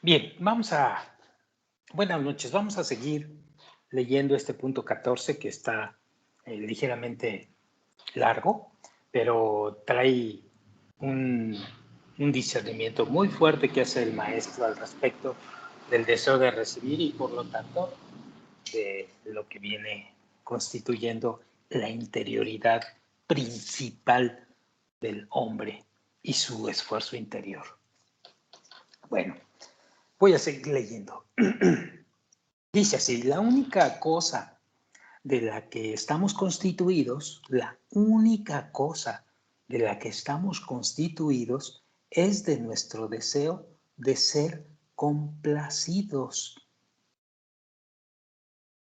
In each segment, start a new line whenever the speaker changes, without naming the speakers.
Bien, buenas noches, vamos a seguir leyendo este punto 14 que está ligeramente largo, pero trae un, un discernimiento muy fuerte que hace el maestro al respecto del deseo de recibir y por lo tanto de lo que viene constituyendo la interioridad principal del hombre y su esfuerzo interior. Bueno, voy a seguir leyendo. Dice así, la única cosa de la que estamos constituidos, la única cosa de la que estamos constituidos es de nuestro deseo de ser complacidos.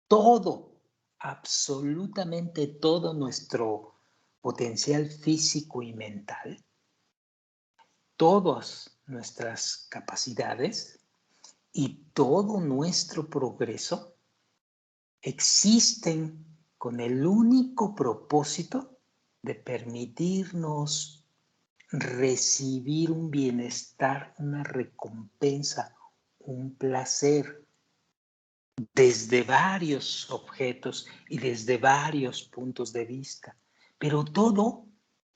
Todo, absolutamente todo nuestro potencial físico y mental, todas nuestras capacidades y todo nuestro progreso existen con el único propósito de permitirnos recibir un bienestar, una recompensa, un placer desde varios objetos y desde varios puntos de vista. Pero todo,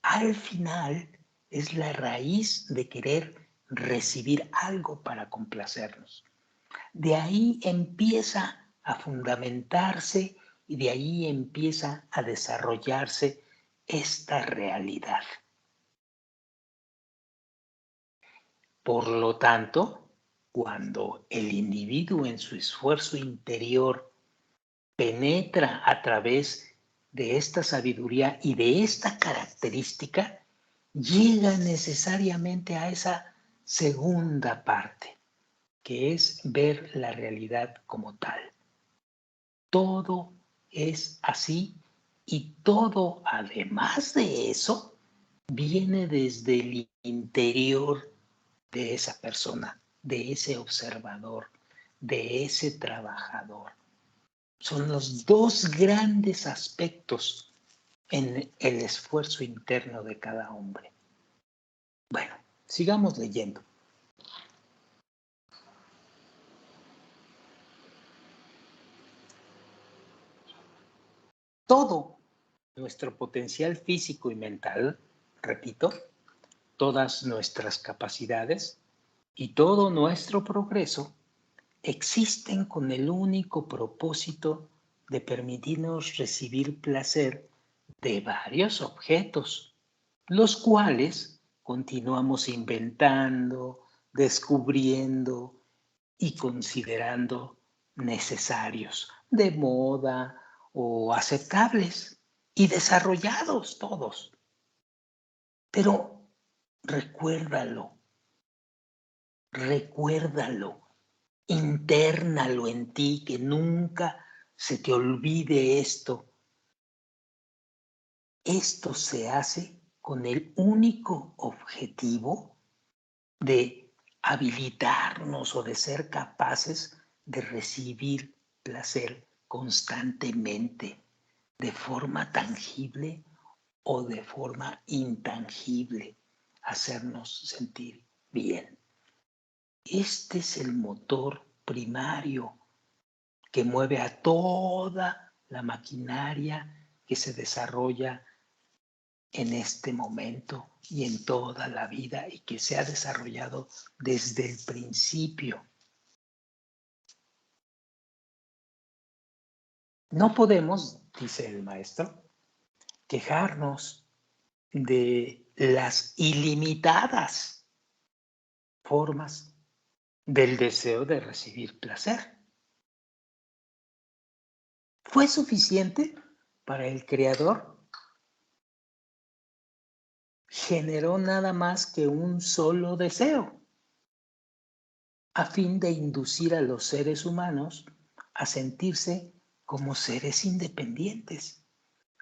al final, es la raíz de querer recibir algo para complacernos. De ahí empieza a fundamentarse y de ahí empieza a desarrollarse esta realidad. Por lo tanto, cuando el individuo en su esfuerzo interior penetra a través de esta sabiduría y de esta característica, llega necesariamente a esa segunda parte, que es ver la realidad como tal. Todo es así y todo, además de eso, viene desde el interior de esa persona, de ese observador, de ese trabajador. Son los dos grandes aspectos en el esfuerzo interno de cada hombre. Bueno, sigamos leyendo. Todo nuestro potencial físico y mental, repito, todas nuestras capacidades y todo nuestro progreso existen con el único propósito de permitirnos recibir placer de varios objetos, los cuales continuamos inventando, descubriendo y considerando necesarios, de moda o aceptables y desarrollados todos. Pero recuérdalo, recuérdalo, internalo en ti, que nunca se te olvide esto. Esto se hace con el único objetivo de habilitarnos o de ser capaces de recibir placer constantemente, de forma tangible o de forma intangible, hacernos sentir bien. Este es el motor primario que mueve a toda la maquinaria que se desarrolla en este momento y en toda la vida y que se ha desarrollado desde el principio. No podemos, dice el maestro, quejarnos de las ilimitadas formas del deseo de recibir placer. ¿Fue suficiente para el Creador? Generó nada más que un solo deseo, a fin de inducir a los seres humanos a sentirse como seres independientes,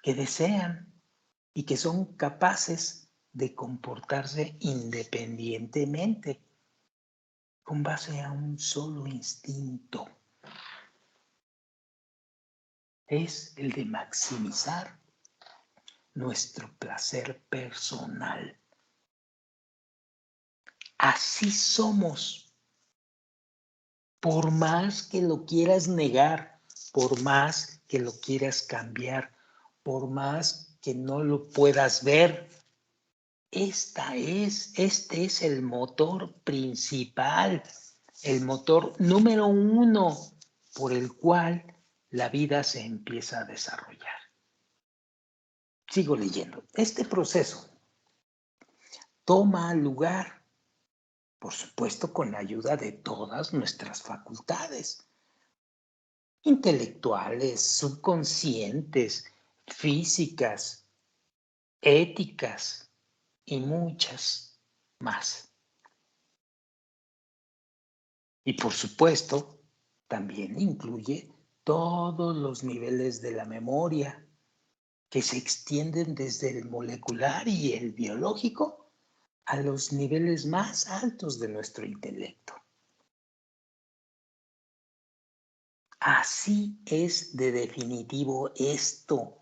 que desean y que son capaces de comportarse independientemente, con base a un solo instinto. Es el de maximizar nuestro placer personal. Así somos. Por más que lo quieras negar, por más que lo quieras cambiar, por más que no lo puedas ver, este es el motor principal, el motor número uno por el cual la vida se empieza a desarrollar. Sigo leyendo. Este proceso toma lugar, por supuesto, con la ayuda de todas nuestras facultades intelectuales, subconscientes, físicas, éticas y muchas más. Y por supuesto, también incluye todos los niveles de la memoria que se extienden desde el molecular y el biológico a los niveles más altos de nuestro intelecto. Así es de definitivo esto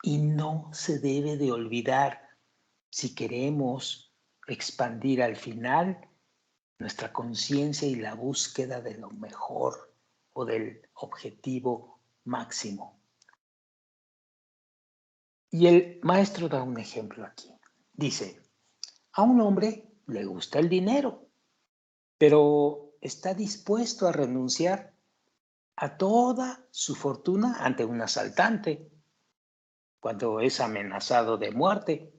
y no se debe de olvidar si queremos expandir al final nuestra conciencia y la búsqueda de lo mejor o del objetivo máximo. Y el maestro da un ejemplo aquí. Dice, a un hombre le gusta el dinero, pero está dispuesto a renunciar a toda su fortuna ante un asaltante cuando es amenazado de muerte.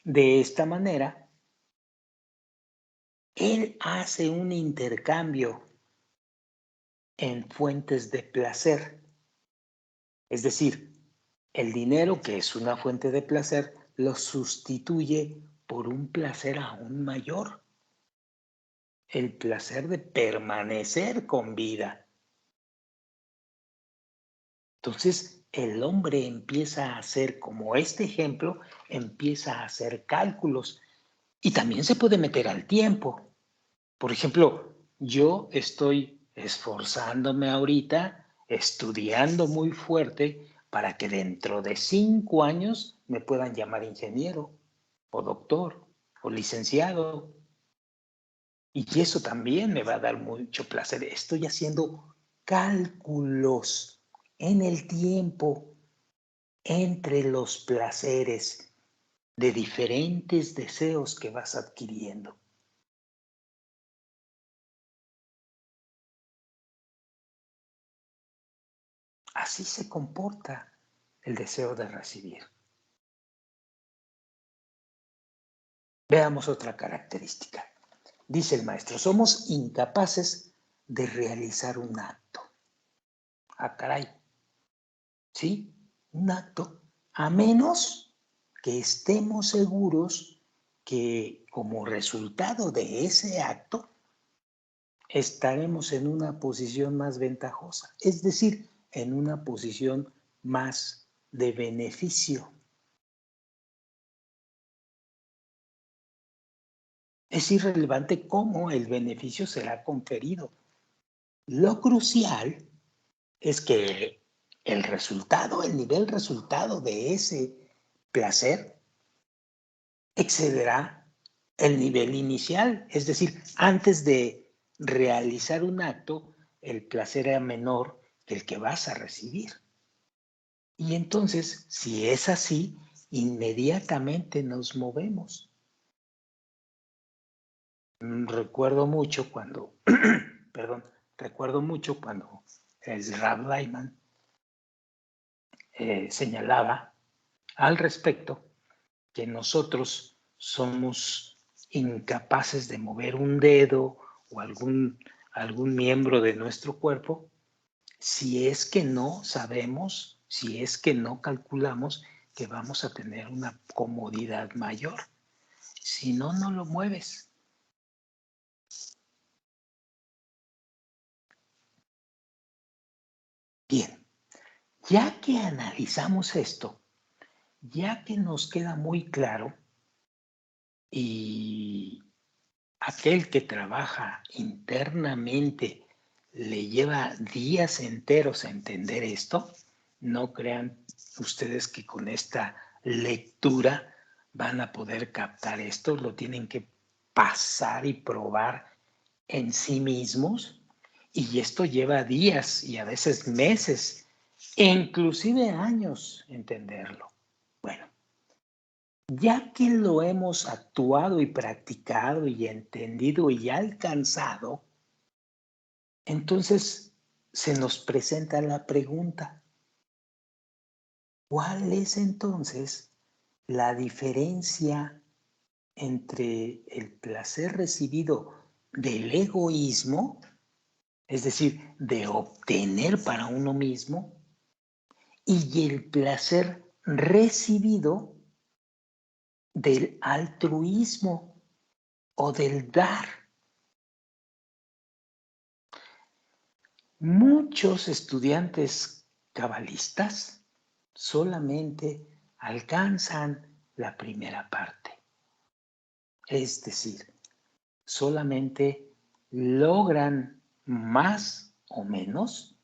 De esta manera, él hace un intercambio en fuentes de placer. Es decir, el dinero, que es una fuente de placer, lo sustituye por un placer aún mayor. El placer de permanecer con vida. Entonces, el hombre empieza a hacer, como este ejemplo, empieza a hacer cálculos y también se puede meter al tiempo. Por ejemplo, yo estoy esforzándome ahorita, estudiando muy fuerte para que dentro de 5 años me puedan llamar ingeniero o doctor o licenciado. Y eso también me va a dar mucho placer. Estoy haciendo cálculos en el tiempo entre los placeres de diferentes deseos que vas adquiriendo. Así se comporta el deseo de recibir. Veamos otra característica. Dice el maestro, somos incapaces de realizar un acto. Ah, caray. ¿Sí? Un acto, a menos que estemos seguros que como resultado de ese acto estaremos en una posición más ventajosa, es decir, en una posición más de beneficio. Es irrelevante cómo el beneficio será conferido. Lo crucial es que el resultado, el nivel resultado de ese placer excederá el nivel inicial. Es decir, antes de realizar un acto, el placer era menor que el que vas a recibir. Y entonces, si es así, inmediatamente nos movemos. Recuerdo mucho cuando, perdón, recuerdo mucho cuando el Rav Lyman señalaba al respecto que nosotros somos incapaces de mover un dedo o algún miembro de nuestro cuerpo si es que no sabemos, si es que no calculamos que vamos a tener una comodidad mayor. Si no, no lo mueves. Bien, ya que analizamos esto, ya que nos queda muy claro y aquel que trabaja internamente le lleva días enteros a entender esto, no crean ustedes que con esta lectura van a poder captar esto, lo tienen que pasar y probar en sí mismos, y esto lleva días y a veces meses, e inclusive años entenderlo. Bueno, ya que lo hemos actuado y practicado y entendido y alcanzado, entonces se nos presenta la pregunta, ¿cuál es entonces la diferencia entre el placer recibido del egoísmo, es decir, de obtener para uno mismo, y el placer recibido del altruismo o del dar? Muchos estudiantes cabalistas solamente alcanzan la primera parte, es decir, solamente logran más o menos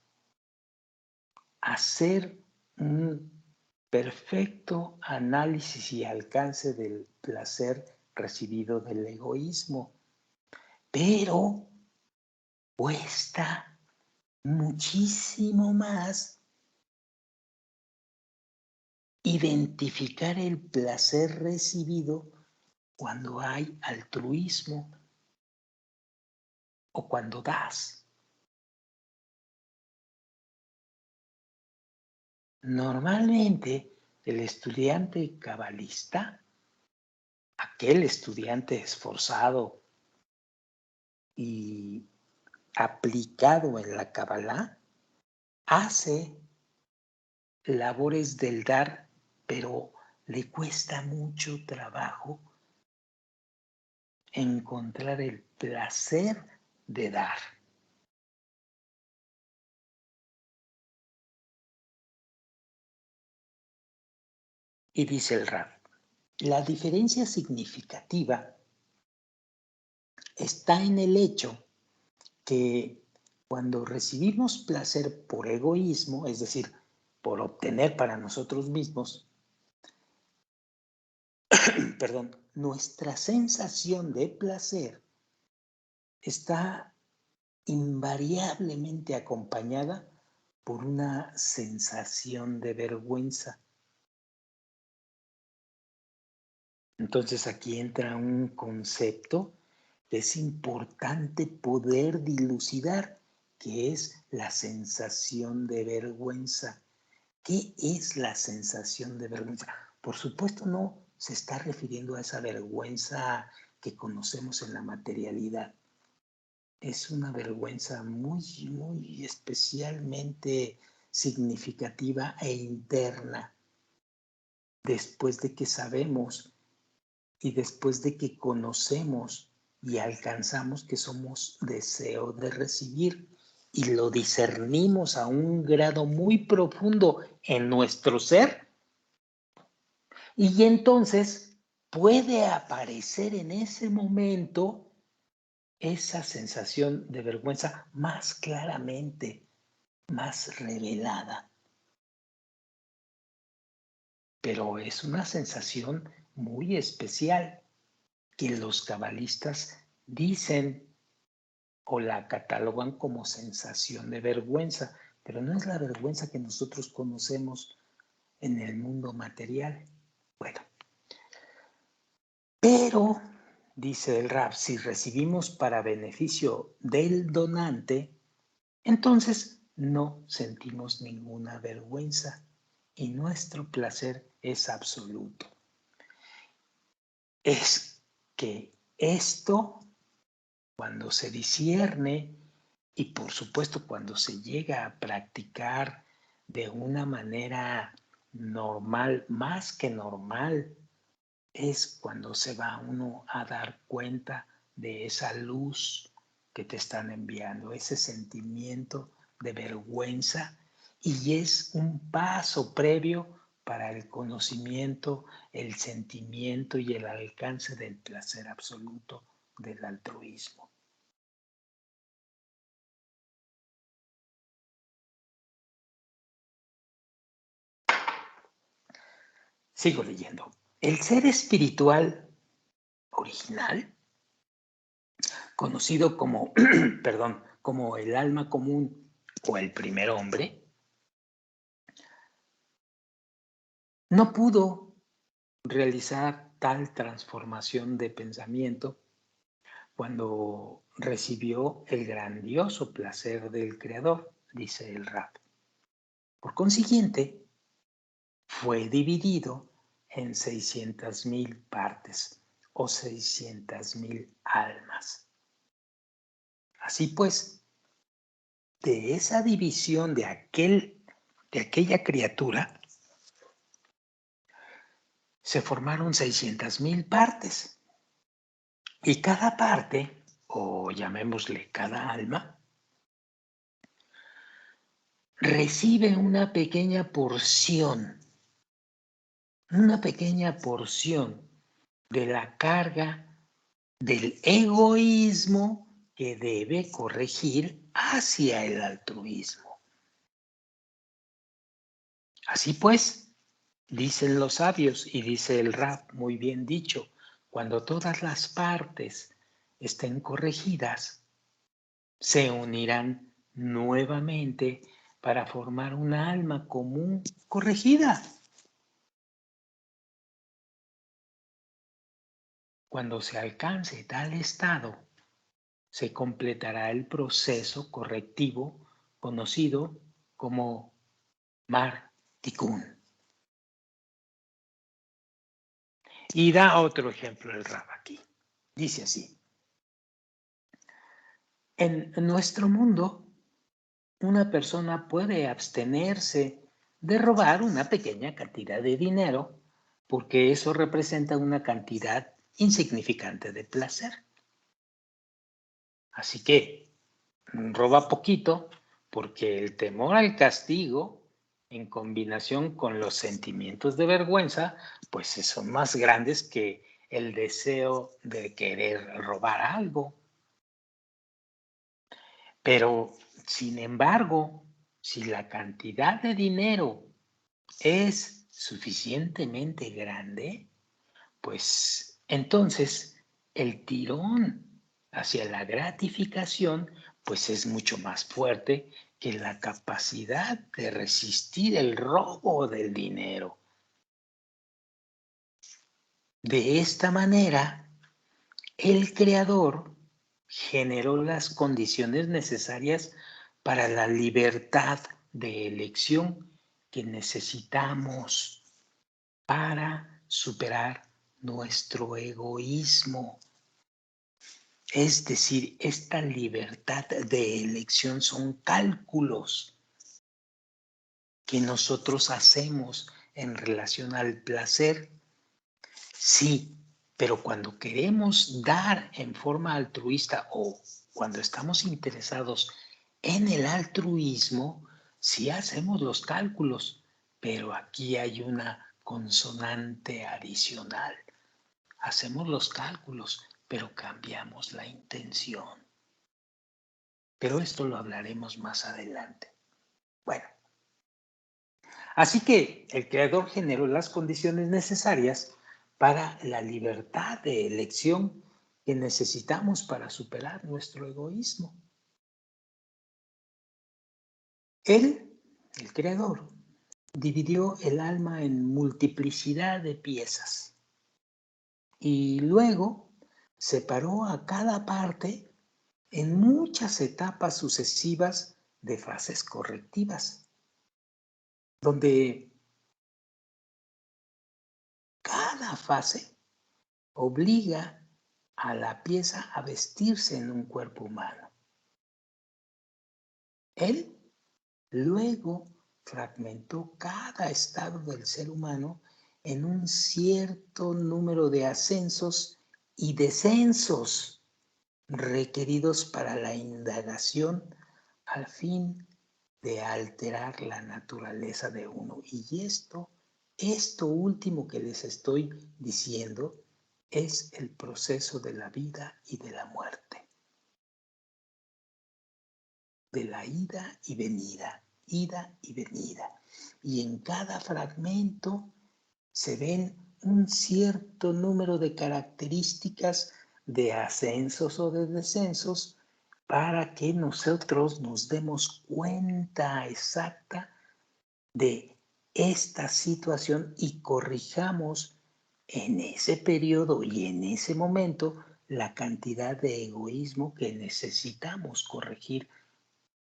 hacer un perfecto análisis y alcance del placer recibido del egoísmo, pero cuesta muchísimo más identificar el placer recibido cuando hay altruismo o cuando das. Normalmente el estudiante cabalista, aquel estudiante esforzado y aplicado en la Kabbalah, hace labores del dar, pero le cuesta mucho trabajo encontrar el placer de dar. Y dice el Rab, la diferencia significativa está en el hecho que cuando recibimos placer por egoísmo, es decir, por obtener para nosotros mismos, perdón, nuestra sensación de placer está invariablemente acompañada por una sensación de vergüenza. Entonces aquí entra un concepto que es importante poder dilucidar, que es la sensación de vergüenza. ¿Qué es la sensación de vergüenza? Por supuesto no se está refiriendo a esa vergüenza que conocemos en la materialidad. Es una vergüenza muy, muy especialmente significativa e interna, después de que sabemos y después de que conocemos y alcanzamos que somos deseo de recibir y lo discernimos a un grado muy profundo en nuestro ser, y entonces puede aparecer en ese momento esa sensación de vergüenza más claramente, más revelada. Pero es una sensación muy especial que los cabalistas dicen o la catalogan como sensación de vergüenza, pero no es la vergüenza que nosotros conocemos en el mundo material. Bueno, pero, dice el Rab, si recibimos para beneficio del donante, entonces no sentimos ninguna vergüenza y nuestro placer es absoluto. Es que esto, cuando se discierne y por supuesto cuando se llega a practicar de una manera normal, más que normal, es cuando se va uno a dar cuenta de esa luz que te están enviando, ese sentimiento de vergüenza, y es un paso previo para el conocimiento, el sentimiento y el alcance del placer absoluto del altruismo. Sigo leyendo. El ser espiritual original conocido como, perdón, como el alma común o el primer hombre, no pudo realizar tal transformación de pensamiento cuando recibió el grandioso placer del Creador, dice el Rab. Por consiguiente, fue dividido en 600,000 partes o 600,000 almas. Así pues, de esa división de aquella criatura, se formaron 600,000 partes. Y cada parte, o llamémosle cada alma, recibe una pequeña porción de la carga del egoísmo que debe corregir hacia el altruismo. Así pues, dicen los sabios y dice el Rab, muy bien dicho, cuando todas las partes estén corregidas, se unirán nuevamente para formar una alma común corregida. Cuando se alcance tal estado, se completará el proceso correctivo conocido como Mar Tikkun. Y da otro ejemplo el Rab aquí. Dice así: en nuestro mundo, una persona puede abstenerse de robar una pequeña cantidad de dinero porque eso representa una cantidad insignificante de placer. Así que roba poquito porque el temor al castigo, en combinación con los sentimientos de vergüenza, pues son más grandes que el deseo de querer robar algo. Pero, sin embargo, si la cantidad de dinero es suficientemente grande, pues entonces el tirón hacia la gratificación pues es mucho más fuerte que la capacidad de resistir el robo del dinero. De esta manera, el Creador generó las condiciones necesarias para la libertad de elección que necesitamos para superar nuestro egoísmo. Es decir, esta libertad de elección son cálculos que nosotros hacemos en relación al placer. Sí, pero cuando queremos dar en forma altruista o cuando estamos interesados en el altruismo, sí hacemos los cálculos, pero aquí hay una consonante adicional. Hacemos los cálculos, pero cambiamos la intención. Pero esto lo hablaremos más adelante. Bueno, así que el Creador generó las condiciones necesarias para la libertad de elección que necesitamos para superar nuestro egoísmo. Él, el Creador, dividió el alma en multiplicidad de piezas y luego separó a cada parte en muchas etapas sucesivas de fases correctivas, donde cada fase obliga a la pieza a vestirse en un cuerpo humano. Él luego fragmentó cada estado del ser humano en un cierto número de ascensos y descensos requeridos para la indagación al fin de alterar la naturaleza de uno. Y esto último que les estoy diciendo, es el proceso de la vida y de la muerte. De la ida y venida, ida y venida. Y en cada fragmento se ven un cierto número de características de ascensos o de descensos para que nosotros nos demos cuenta exacta de esta situación y corrijamos en ese periodo y en ese momento la cantidad de egoísmo que necesitamos corregir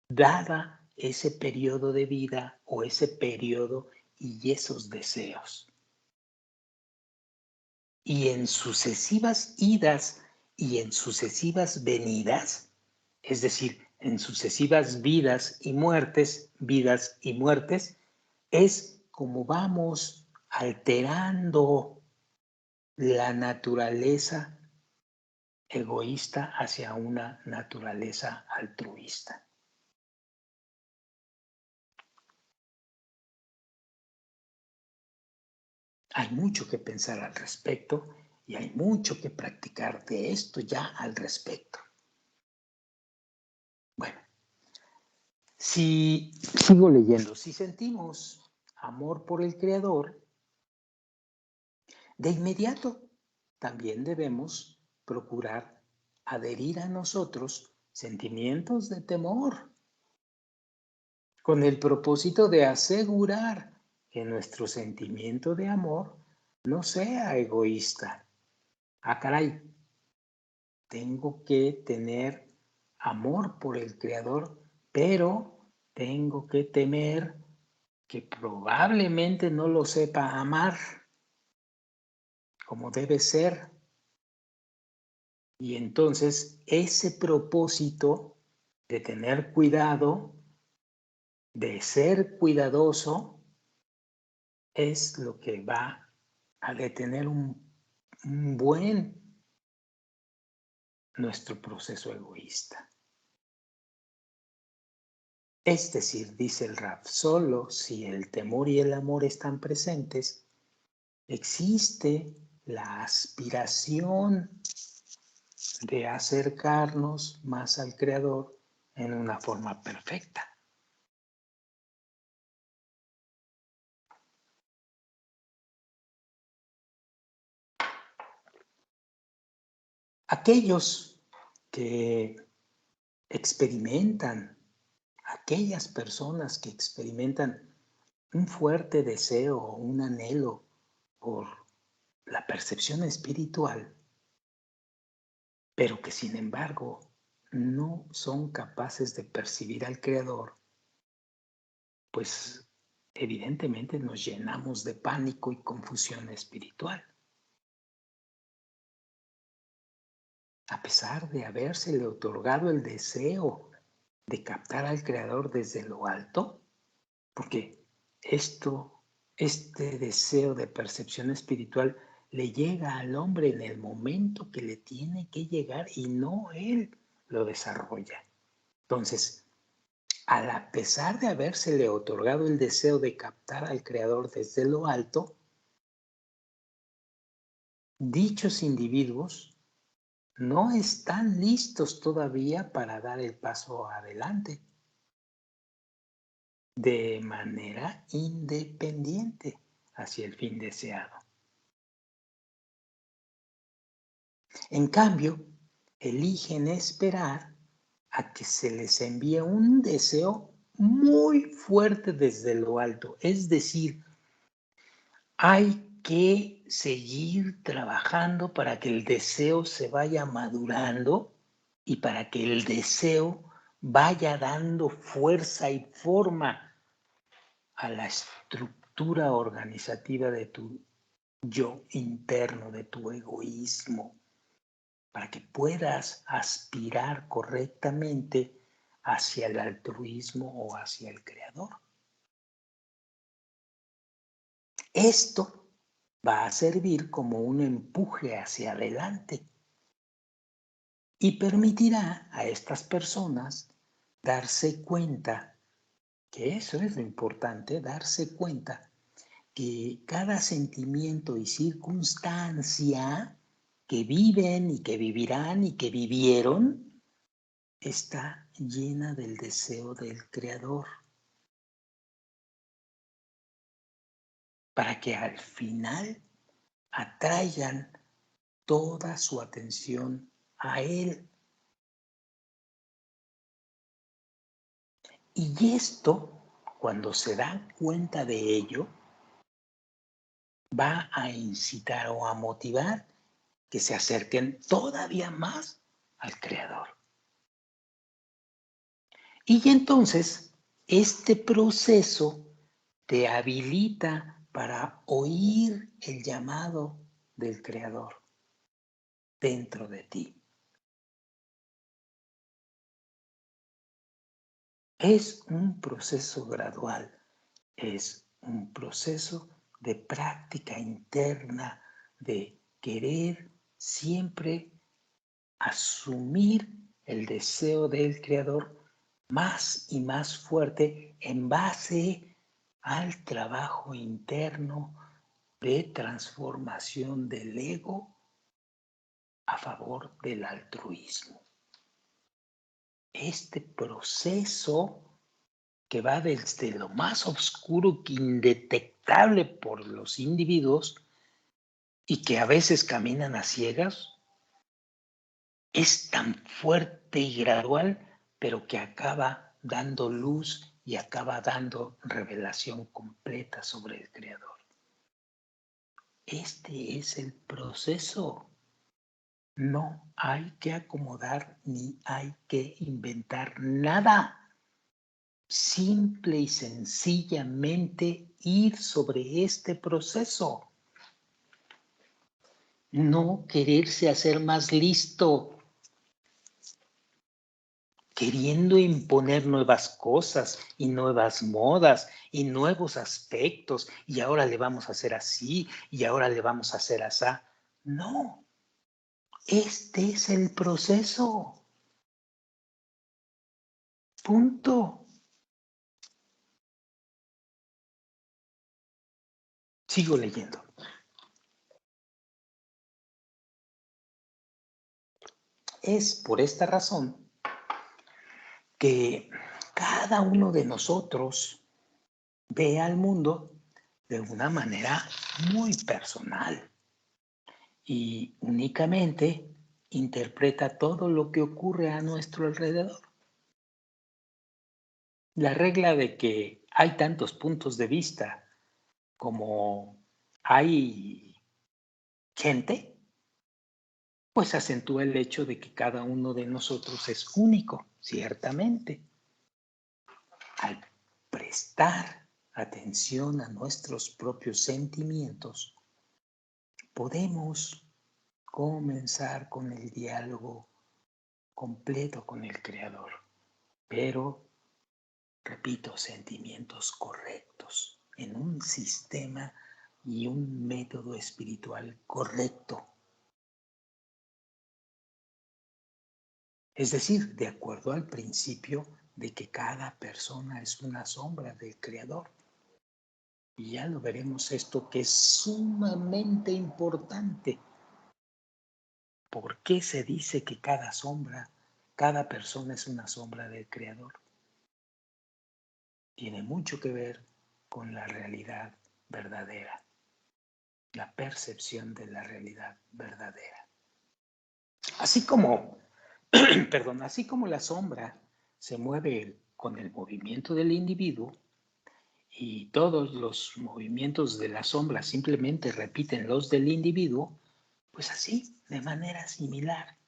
dada ese periodo de vida o ese periodo y esos deseos. Y en sucesivas idas y en sucesivas venidas, es decir, en sucesivas vidas y muertes, es como vamos alterando la naturaleza egoísta hacia una naturaleza altruista. Hay mucho que pensar al respecto y hay mucho que practicar de esto ya al respecto. Bueno, si sigo leyendo, si sentimos amor por el Creador, de inmediato también debemos procurar adherir a nosotros sentimientos de temor, con el propósito de asegurar que nuestro sentimiento de amor no sea egoísta. Ah, caray, tengo que tener amor por el Creador, pero tengo que temer que probablemente no lo sepa amar como debe ser. Y entonces ese propósito de tener cuidado, de ser cuidadoso, es lo que va a detener un buen nuestro proceso egoísta. Es decir, dice el Raf, solo si el temor y el amor están presentes, existe la aspiración de acercarnos más al Creador en una forma perfecta. Aquellos que experimentan, aquellas personas que experimentan un fuerte deseo o un anhelo por la percepción espiritual, pero que sin embargo no son capaces de percibir al Creador, pues evidentemente nos llenamos de pánico y confusión espiritual. A pesar de habérsele otorgado el deseo de captar al Creador desde lo alto, porque este deseo de percepción espiritual le llega al hombre en el momento que le tiene que llegar y no él lo desarrolla. Entonces, a pesar de habérsele otorgado el deseo de captar al Creador desde lo alto, dichos individuos no están listos todavía para dar el paso adelante de manera independiente hacia el fin deseado. En cambio, eligen esperar a que se les envíe un deseo muy fuerte desde lo alto. Es decir, hay que seguir trabajando para que el deseo se vaya madurando y para que el deseo vaya dando fuerza y forma a la estructura organizativa de tu yo interno, de tu egoísmo, para que puedas aspirar correctamente hacia el altruismo o hacia el Creador. Esto va a servir como un empuje hacia adelante y permitirá a estas personas darse cuenta, que eso es lo importante, darse cuenta que cada sentimiento y circunstancia que viven y que vivirán y que vivieron está llena del deseo del Creador, para que al final atraigan toda su atención a Él. Y esto, cuando se da cuenta de ello, va a incitar o a motivar que se acerquen todavía más al Creador. Y entonces, este proceso te habilita para oír el llamado del Creador dentro de ti. Es un proceso gradual, es un proceso de práctica interna, de querer siempre asumir el deseo del Creador más y más fuerte en base al trabajo interno de transformación del ego a favor del altruismo. Este proceso que va desde lo más oscuro que indetectable por los individuos y que a veces caminan a ciegas, es tan fuerte y gradual, pero que acaba dando luz y acaba dando revelación completa sobre el Creador. Este es el proceso. No hay que acomodar ni hay que inventar nada. Simple y sencillamente ir sobre este proceso. No quererse hacer más listo, queriendo imponer nuevas cosas y nuevas modas y nuevos aspectos, y ahora le vamos a hacer así y ahora le vamos a hacer así. No, este es el proceso. Punto. Sigo leyendo. Es por esta razón que cada uno de nosotros ve al mundo de una manera muy personal y únicamente interpreta todo lo que ocurre a nuestro alrededor. La regla de que hay tantos puntos de vista como hay gente, pues acentúa el hecho de que cada uno de nosotros es único, ciertamente. Al prestar atención a nuestros propios sentimientos, podemos comenzar con el diálogo completo con el Creador, pero, repito, sentimientos correctos, en un sistema y un método espiritual correcto. Es decir, de acuerdo al principio de que cada persona es una sombra del Creador. Y ya lo veremos esto que es sumamente importante. ¿Por qué se dice que cada persona es una sombra del Creador? Tiene mucho que ver con la realidad verdadera, la percepción de la realidad verdadera. Así como, así como la sombra se mueve con el movimiento del individuo y todos los movimientos de la sombra simplemente repiten los del individuo, pues así, de manera similar,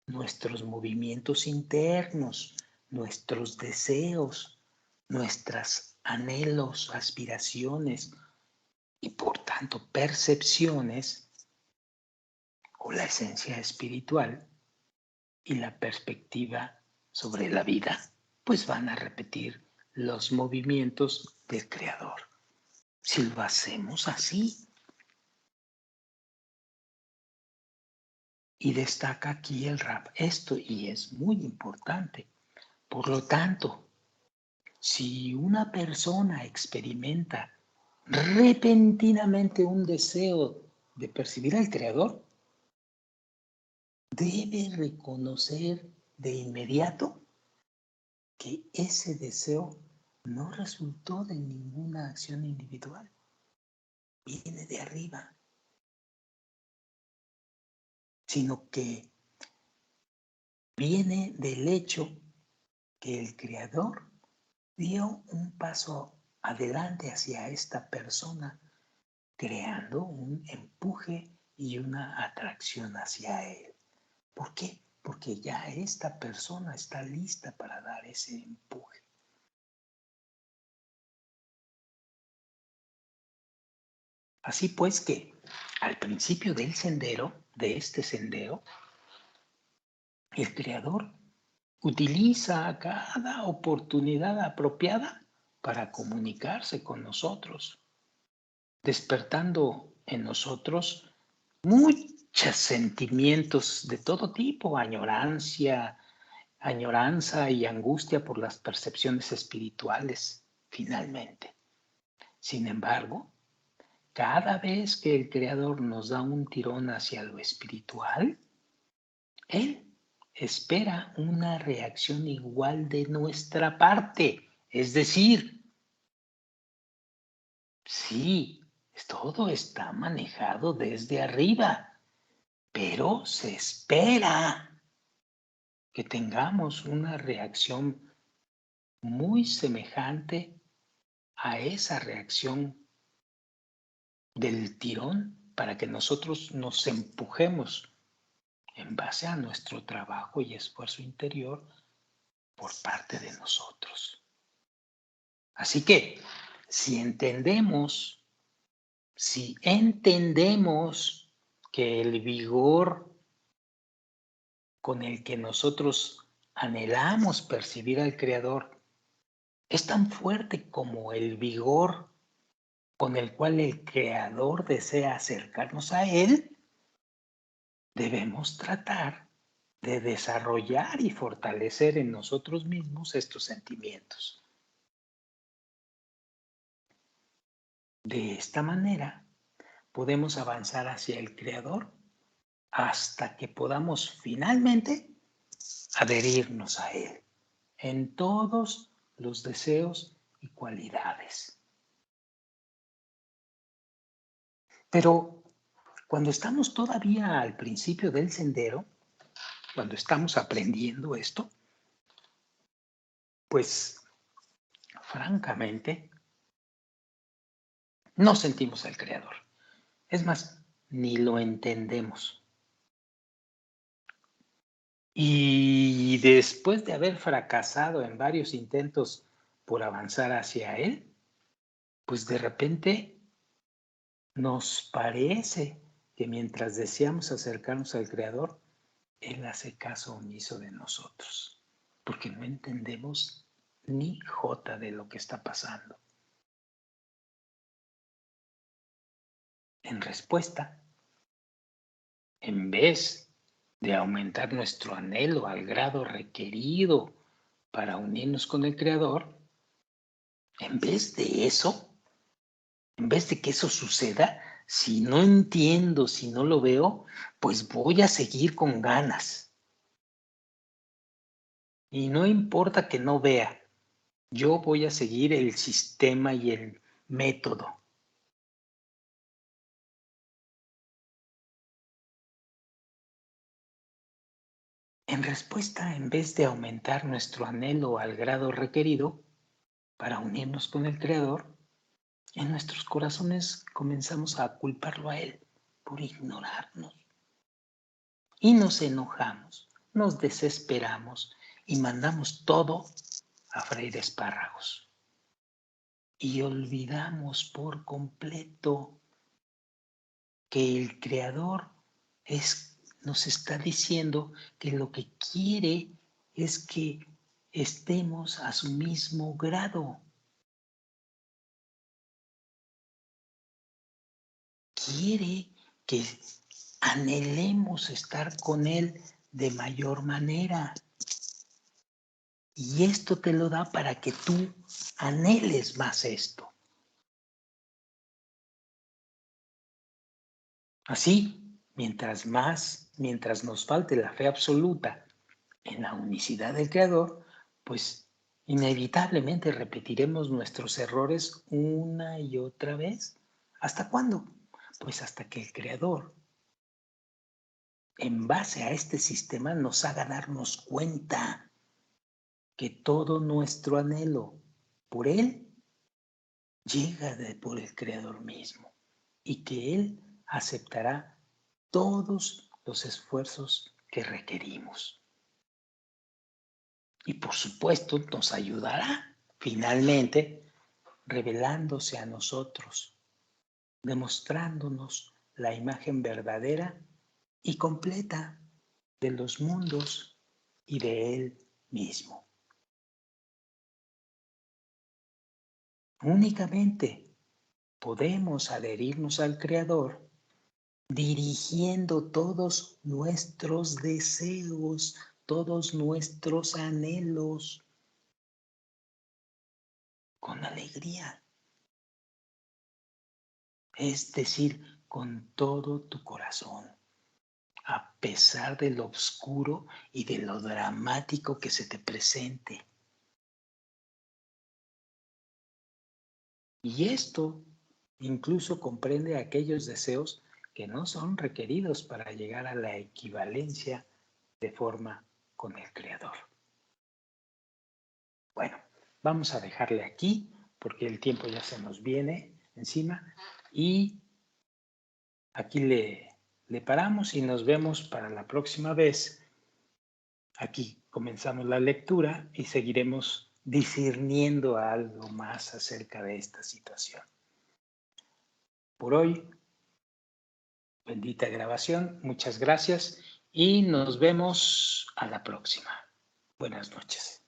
nuestros movimientos internos, nuestros deseos, nuestros anhelos, aspiraciones y por tanto percepciones o la esencia espiritual y la perspectiva sobre la vida, pues van a repetir los movimientos del Creador. Si lo hacemos así. Y destaca aquí el rap esto, y es muy importante. Por lo tanto, si una persona experimenta repentinamente un deseo de percibir al Creador, debe reconocer de inmediato que ese deseo no resultó de ninguna acción individual, viene de arriba. sino que viene del hecho que el Creador dio un paso adelante hacia esta persona, creando un empuje y una atracción hacia él. ¿Por qué? Porque ya esta persona está lista para dar ese empuje. Así pues que al principio del sendero, de este sendero, el Creador utiliza cada oportunidad apropiada para comunicarse con nosotros, despertando en nosotros muchos sentimientos de todo tipo, añoranza y angustia por las percepciones espirituales, finalmente. Sin embargo, cada vez que el Creador nos da un tirón hacia lo espiritual, Él espera una reacción igual de nuestra parte. Es decir, sí, todo está manejado desde arriba, pero se espera que tengamos una reacción muy semejante a esa reacción del tirón para que nosotros nos empujemos en base a nuestro trabajo y esfuerzo interior por parte de nosotros. Así que, si entendemos que el vigor con el que nosotros anhelamos percibir al Creador es tan fuerte como el vigor con el cual el Creador desea acercarnos a Él, debemos tratar de desarrollar y fortalecer en nosotros mismos estos sentimientos. De esta manera, podemos avanzar hacia el Creador hasta que podamos finalmente adherirnos a Él en todos los deseos y cualidades. Pero cuando estamos todavía al principio del sendero, cuando estamos aprendiendo esto, pues francamente no sentimos al Creador. Es más, ni lo entendemos. Y después de haber fracasado en varios intentos por avanzar hacia Él, pues de repente nos parece que mientras deseamos acercarnos al Creador, Él hace caso omiso de nosotros, porque no entendemos ni jota de lo que está pasando. En respuesta, en vez de aumentar nuestro anhelo al grado requerido para unirnos con el Creador, en vez de eso, en vez de que eso suceda, si no entiendo, si no lo veo, pues voy a seguir con ganas. Y no importa que no vea, yo voy a seguir el sistema y el método. En respuesta, en vez de aumentar nuestro anhelo al grado requerido para unirnos con el Creador, en nuestros corazones comenzamos a culparlo a Él por ignorarnos. Y nos enojamos, nos desesperamos y mandamos todo a freír espárragos. Y olvidamos por completo que el Creador nos está diciendo que lo que quiere es que estemos a su mismo grado. Quiere que anhelemos estar con Él de mayor manera. Y esto te lo da para que tú anheles más esto. Así, mientras nos falte la fe absoluta en la unicidad del Creador, pues inevitablemente repetiremos nuestros errores una y otra vez. ¿Hasta cuándo? Pues hasta que el Creador en base a este sistema nos haga darnos cuenta que todo nuestro anhelo por Él llega por el Creador mismo y que Él aceptará todos los esfuerzos que requerimos. Y por supuesto nos ayudará finalmente revelándose a nosotros, demostrándonos la imagen verdadera y completa de los mundos y de Él mismo. Únicamente podemos adherirnos al Creador dirigiendo todos nuestros deseos, todos nuestros anhelos con alegría. Es decir, con todo tu corazón, a pesar de lo oscuro y de lo dramático que se te presente. Y esto incluso comprende aquellos deseos que no son requeridos para llegar a la equivalencia de forma con el Creador. Bueno, vamos a dejarle aquí porque el tiempo ya se nos viene encima y aquí le paramos y nos vemos para la próxima vez. Aquí comenzamos la lectura y seguiremos discerniendo algo más acerca de esta situación. Por hoy, bendita grabación, muchas gracias y nos vemos a la próxima. Buenas noches.